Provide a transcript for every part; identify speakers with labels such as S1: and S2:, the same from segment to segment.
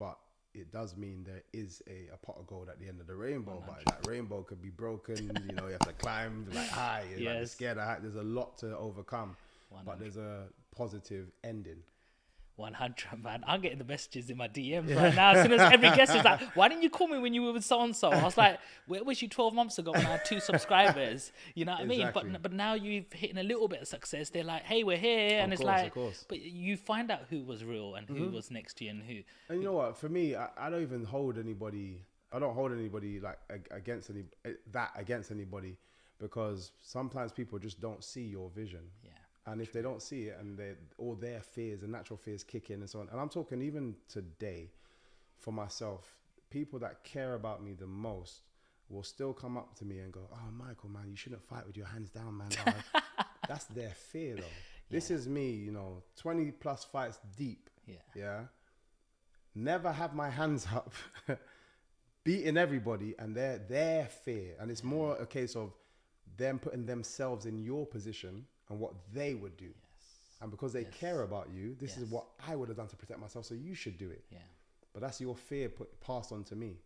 S1: but it does mean there is a pot of gold at the end of the rainbow.
S2: 100.
S1: But that rainbow could be broken. You know, you have to climb like high. Like, you're
S2: Yes.
S1: scared of height. There's a lot to overcome, but
S2: 100.
S1: there's a positive ending.
S2: 100, man. I'm getting the messages in my DMs right now. As soon as every guest is like, why didn't you call me when you were with so-and-so? I was like, where was you 12 months ago when I had 2 subscribers? You know what I mean?
S1: Exactly.
S2: But now you've hit a little bit of success. They're like, hey, we're here. And
S1: Of
S2: it's
S1: course,
S2: like,
S1: of course.
S2: but you find out who was real and who was next to you and who.
S1: And you know what? For me, I don't even hold anybody. I don't hold anybody like against anybody, because sometimes people just don't see your vision.
S2: Yeah.
S1: And if they don't see it, and all their fears and natural fears kick in and so on. And I'm talking even today, for myself, people that care about me the most will still come up to me and go, "Oh, Michael, man, you shouldn't fight with your hands down, man." That's their fear, though. This is me, you know, 20 plus fights deep. Yeah. Never have my hands up, beating everybody, and their fear. And it's more a case of them putting themselves in your position and what they would do. And because they care about you, this is what I would have done to protect myself, so you should do it.
S2: Yeah.
S1: But that's your fear passed on to me.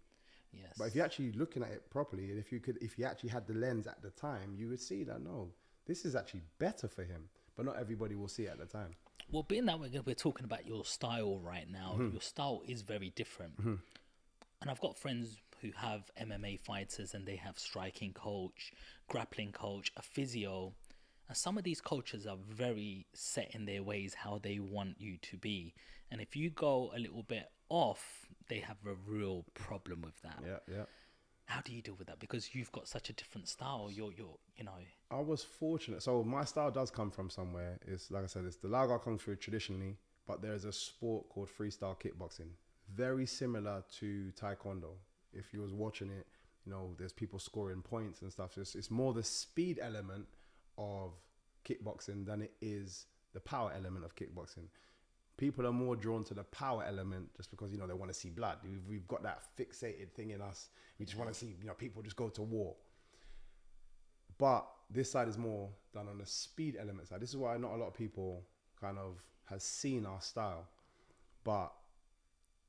S2: Yes.
S1: But if you're actually looking at it properly, and if you actually had the lens at the time, you would see that, no, this is actually better for him. But not everybody will see it at the time.
S2: Well, being that we're talking about your style right now, your style is very different. And I've got friends who have MMA fighters and they have striking coach, grappling coach, a physio. And some of these coaches are very set in their ways, how they want you to be. And if you go a little bit off, they have a real problem with that.
S1: Yeah.
S2: How do you deal with that? Because you've got such a different style. You're you know.
S1: I was fortunate. So my style does come from somewhere. It's like I said, it's the Laogai Kung Fu traditionally, but there's a sport called freestyle kickboxing, very similar to Taekwondo. If you was watching it, you know, there's people scoring points and stuff. It's more the speed element of kickboxing than it is the power element of kickboxing. People are more drawn to the power element just because, you know, they want to see blood. We've got that fixated thing in us. We just want to see, you know, people just go to war. But this side is more done on the speed element side. This is why not a lot of people kind of has seen our style. But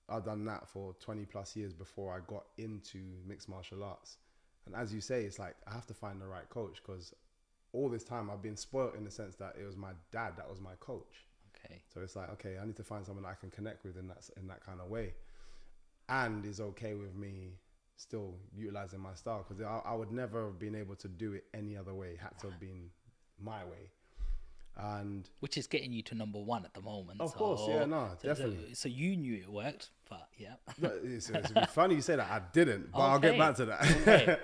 S1: I've done that for 20 plus years before I got into mixed martial arts. And as you say, it's like I have to find the right coach, because all this time I've been spoiled in the sense that it was my dad that was my coach.
S2: Okay.
S1: So it's like, okay, I need to find someone I can connect with in that kind of way, and is okay with me still utilizing my style, because I would never have been able to do it any other way. It had to have been my way. And
S2: which is getting you to number 1 at the moment.
S1: of course, yeah, no, definitely.
S2: So you knew it worked, but yeah.
S1: It's funny you say that. I didn't, but I'll get back to that.
S2: Okay.